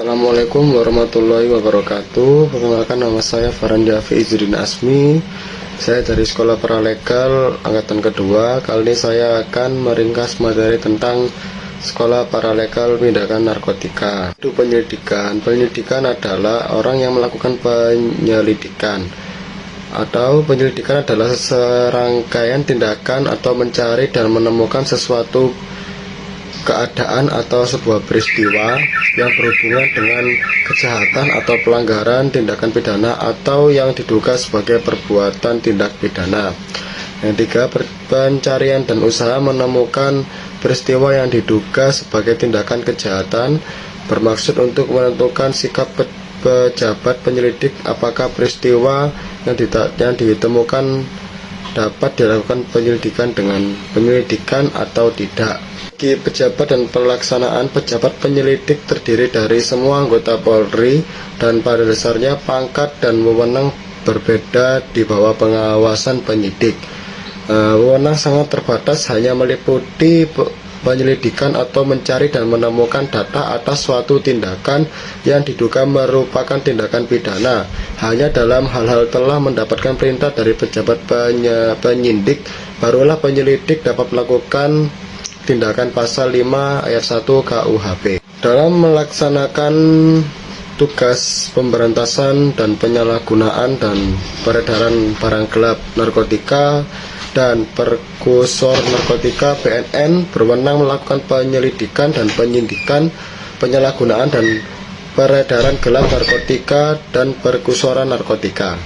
Assalamualaikum warahmatullahi wabarakatuh. Perkenalkan, nama saya Farandi Izzuddin Asmi. Saya dari Sekolah Paralegal Angkatan Kedua. Kali ini saya akan meringkas materi tentang Sekolah Paralegal Penindakan Narkotika. Itu penyelidikan. Penyelidikan adalah orang yang melakukan penyelidikan, atau penyelidikan adalah serangkaian tindakan atau mencari dan menemukan sesuatu keadaan atau sebuah peristiwa yang berhubungan dengan kejahatan atau pelanggaran tindakan pidana atau yang diduga sebagai perbuatan tindak pidana. Yang tiga, pencarian dan usaha menemukan peristiwa yang diduga sebagai tindakan kejahatan, bermaksud untuk menentukan sikap pejabat penyelidik apakah peristiwa yang ditemukan dapat dilakukan penyelidikan atau tidak. Pejabat dan pelaksanaan. Pejabat penyelidik terdiri dari semua anggota Polri dan pada dasarnya pangkat dan wewenang berbeda di bawah pengawasan penyidik. Wewenang sangat terbatas, hanya meliputi penyelidikan atau mencari dan menemukan data atas suatu tindakan yang diduga merupakan tindakan pidana. Hanya dalam hal-hal telah mendapatkan perintah dari pejabat penyidik, barulah penyelidik dapat melakukan tindakan pasal 5 ayat 1 KUHP. Dalam melaksanakan tugas pemberantasan dan penyalahgunaan dan peredaran barang gelap narkotika dan prekursor narkotika, BNN berwenang melakukan penyelidikan dan penyidikan penyalahgunaan dan peredaran gelap narkotika dan perkursoran narkotika.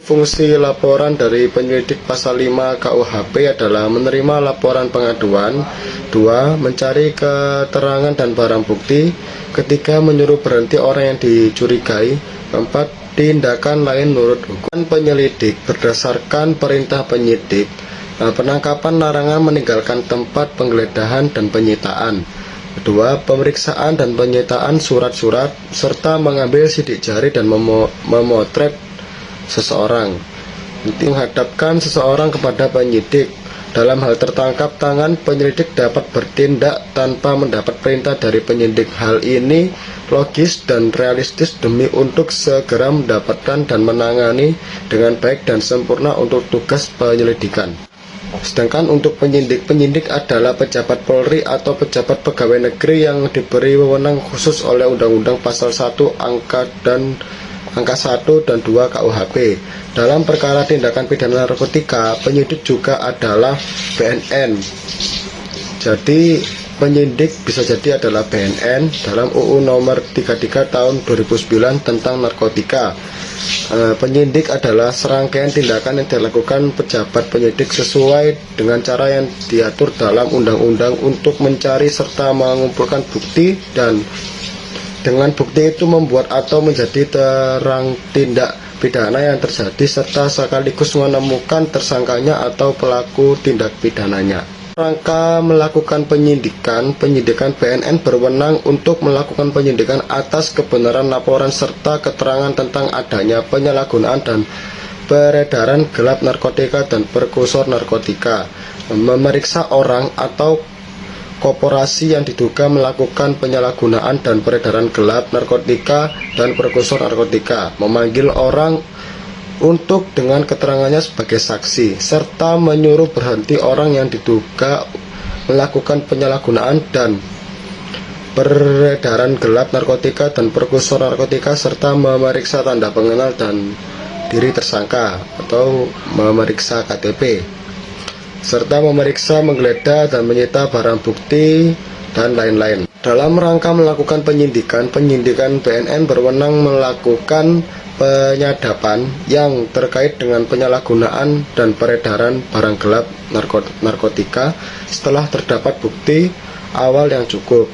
Fungsi laporan dari penyelidik pasal 5 KUHP adalah menerima laporan pengaduan, 2. Mencari keterangan dan barang bukti, 3. Menyuruh berhenti orang yang dicurigai, 4. Tindakan lain menurut hukum. Penyelidik berdasarkan perintah penyidik, penangkapan, larangan meninggalkan tempat, penggeledahan dan penyitaan. 2. Pemeriksaan dan penyitaan surat-surat serta mengambil sidik jari dan memotret seseorang. Menghadapkan seseorang kepada penyidik. Dalam hal tertangkap tangan, penyelidik dapat bertindak tanpa mendapat perintah dari penyidik. Hal ini logis dan realistis demi untuk segera mendapatkan dan menangani dengan baik dan sempurna untuk tugas penyelidikan. Sedangkan untuk penyidik adalah pejabat Polri atau pejabat pegawai negeri yang diberi wewenang khusus oleh Undang-Undang Pasal 1 Angka 1 dan 2 KUHP. Dalam perkara tindakan pidana narkotika, penyidik juga adalah BNN. Jadi penyidik bisa jadi adalah BNN dalam UU nomor 33 tahun 2009 tentang narkotika. Penyidik adalah serangkaian tindakan yang dilakukan pejabat penyidik sesuai dengan cara yang diatur dalam undang-undang untuk mencari serta mengumpulkan bukti dan dengan bukti itu membuat atau menjadi terang tindak pidana yang terjadi serta sekaligus menemukan tersangkanya atau pelaku tindak pidananya. Rangka melakukan penyidikan BNN berwenang untuk melakukan penyidikan atas kebenaran laporan serta keterangan tentang adanya penyalahgunaan dan peredaran gelap narkotika dan prekursor narkotika, memeriksa orang atau korporasi yang diduga melakukan penyalahgunaan dan peredaran gelap narkotika dan prekursor narkotika, memanggil orang untuk dengan keterangannya sebagai saksi, serta menyuruh berhenti orang yang diduga melakukan penyalahgunaan dan peredaran gelap narkotika dan prekursor narkotika, serta memeriksa tanda pengenal dan diri tersangka atau memeriksa KTP, serta memeriksa, menggeledah, dan menyita barang bukti, dan lain-lain. Dalam rangka melakukan penyidikan BNN berwenang melakukan penyadapan yang terkait dengan penyalahgunaan dan peredaran barang gelap narkotika setelah terdapat bukti awal yang cukup.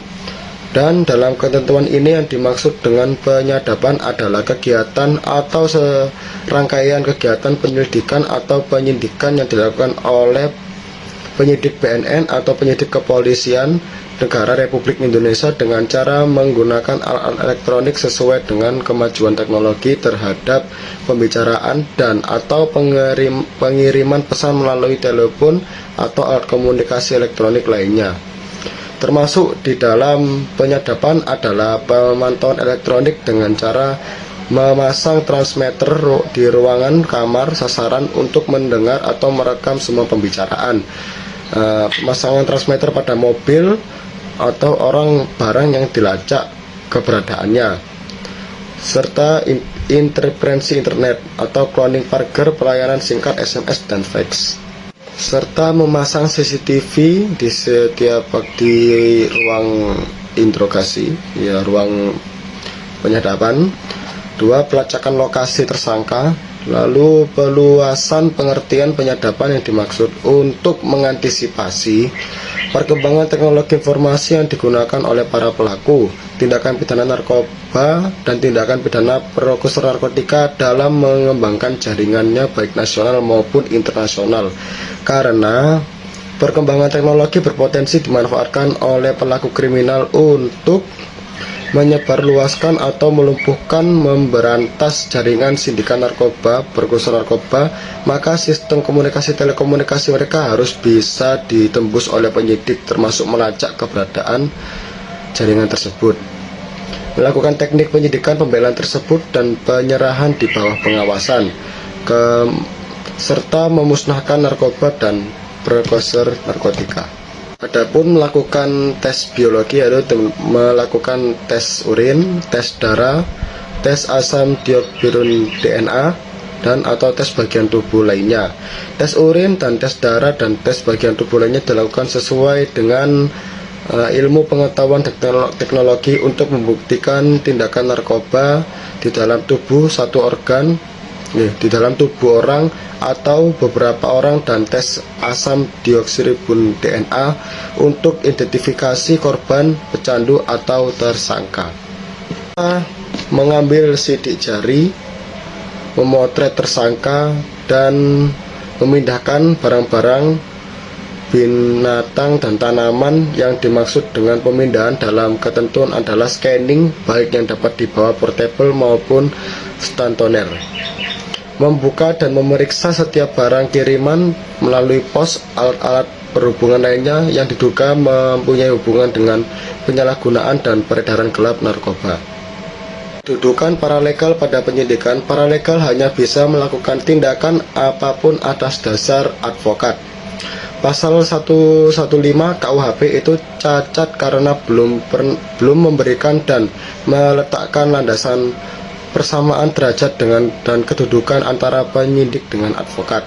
Dan dalam ketentuan ini yang dimaksud dengan penyadapan adalah kegiatan atau serangkaian kegiatan penyelidikan atau penyidikan yang dilakukan oleh penyidik BNN atau penyidik kepolisian negara Republik Indonesia dengan cara menggunakan alat elektronik sesuai dengan kemajuan teknologi terhadap pembicaraan dan atau pengiriman pesan melalui telepon atau alat komunikasi elektronik lainnya. Termasuk di dalam penyadapan adalah pemantauan elektronik dengan cara memasang transmitter di ruangan kamar sasaran untuk mendengar atau merekam semua pembicaraan. Pemasangan transmitter pada mobil atau orang barang yang dilacak keberadaannya, serta interferensi internet atau cloning pagar, pelayanan singkat SMS dan fax, serta memasang CCTV di setiap di ruang interogasi, ya ruang penyadapan. 2. Pelacakan lokasi tersangka. Lalu peluasan pengertian penyadapan yang dimaksud untuk mengantisipasi perkembangan teknologi informasi yang digunakan oleh para pelaku tindakan pidana narkoba dan tindakan pidana prekursor narkotika dalam mengembangkan jaringannya baik nasional maupun internasional, karena perkembangan teknologi berpotensi dimanfaatkan oleh pelaku kriminal untuk menyebarluaskan atau melumpuhkan, memberantas jaringan sindikat narkoba, prekursor narkoba. Maka sistem komunikasi telekomunikasi mereka harus bisa ditembus oleh penyidik, termasuk melacak keberadaan jaringan tersebut, melakukan teknik penyidikan pembelaan tersebut dan penyerahan di bawah pengawasan, serta memusnahkan narkoba dan prekursor narkotika. Adapun melakukan tes biologi, yaitu melakukan tes urin, tes darah, tes asam dioksiribun DNA, dan atau tes bagian tubuh lainnya. Tes urin dan tes darah dan tes bagian tubuh lainnya dilakukan sesuai dengan ilmu pengetahuan teknologi untuk membuktikan tindakan narkoba di dalam tubuh satu organ, di dalam tubuh orang atau beberapa orang, dan tes asam dioksiribun DNA untuk identifikasi korban, pecandu atau tersangka. Mengambil sidik jari, memotret tersangka, dan memindahkan barang-barang, binatang dan tanaman. Yang dimaksud dengan pemindahan dalam ketentuan adalah scanning, baik yang dapat dibawa portable maupun stantoner. Membuka dan memeriksa setiap barang kiriman melalui pos, alat-alat perhubungan lainnya yang diduga mempunyai hubungan dengan penyalahgunaan dan peredaran gelap narkoba. Kedudukan paralegal pada penyidikan. Paralegal hanya bisa melakukan tindakan apapun atas dasar advokat. Pasal 115 KUHP itu cacat karena belum memberikan dan meletakkan landasan persamaan derajat dan kedudukan antara penyidik dengan advokat.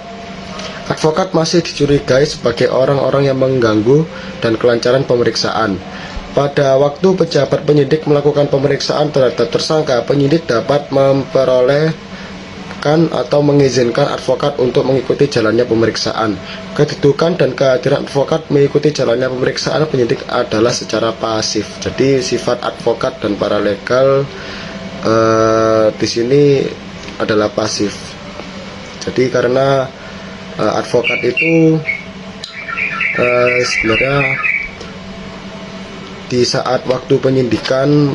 Advokat masih dicurigai sebagai orang-orang yang mengganggu dan kelancaran pemeriksaan. Pada waktu pejabat penyidik melakukan pemeriksaan terhadap tersangka, penyidik dapat memperolehkan atau mengizinkan advokat untuk mengikuti jalannya pemeriksaan. Kedudukan dan kehadiran advokat mengikuti jalannya pemeriksaan penyidik adalah secara pasif. Jadi sifat advokat dan paralegal di sini adalah pasif. Jadi karena advokat itu sebenarnya di saat waktu penyidikan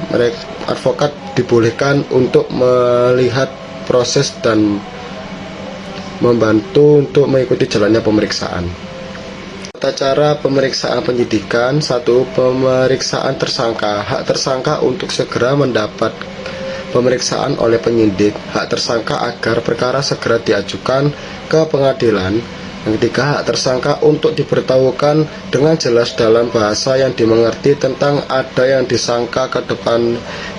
advokat dibolehkan untuk melihat proses dan membantu untuk mengikuti jalannya pemeriksaan. Tata cara pemeriksaan penyidikan. 1. Pemeriksaan tersangka. Hak tersangka untuk segera mendapat pemeriksaan oleh penyidik. Hak tersangka agar perkara segera diajukan ke pengadilan. Yang ketiga, hak tersangka untuk diberitahukan dengan jelas dalam bahasa yang dimengerti tentang ada yang disangka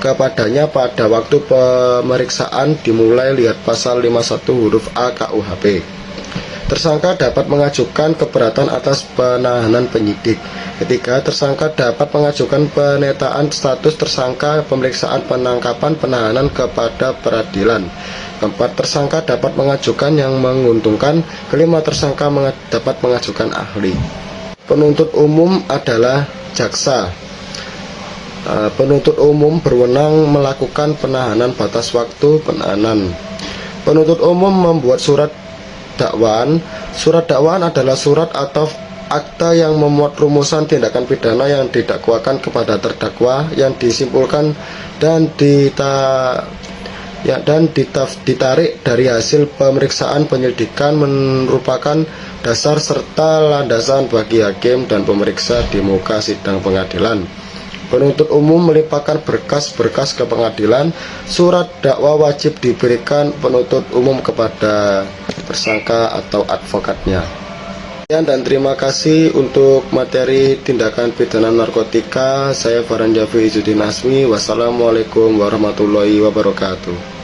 kepadanya pada waktu pemeriksaan dimulai. Lihat pasal 51 huruf A KUHP. Tersangka dapat mengajukan keberatan atas penahanan penyidik. Ketiga, tersangka dapat mengajukan penataan status tersangka, pemeriksaan, penangkapan, penahanan kepada peradilan. Keempat, tersangka dapat mengajukan yang menguntungkan. Kelima, tersangka dapat mengajukan ahli. Penuntut umum adalah jaksa. Penuntut umum berwenang melakukan penahanan batas waktu penahanan. Penuntut umum membuat surat dakwaan. Surat dakwaan adalah surat atau akta yang memuat rumusan tindakan pidana yang didakwakan kepada terdakwa, yang disimpulkan dan ya, dan ditarik dari hasil pemeriksaan penyelidikan merupakan dasar serta landasan bagi hakim dan pemeriksa di muka sidang pengadilan. Penuntut umum melimpahkan berkas-berkas ke pengadilan. Surat dakwa wajib diberikan penuntut umum kepada tersangka atau advokatnya. Dan terima kasih untuk materi tindakan pidana narkotika. Saya Farhan Jafi Izzuddin Asmi. Wassalamualaikum warahmatullahi wabarakatuh.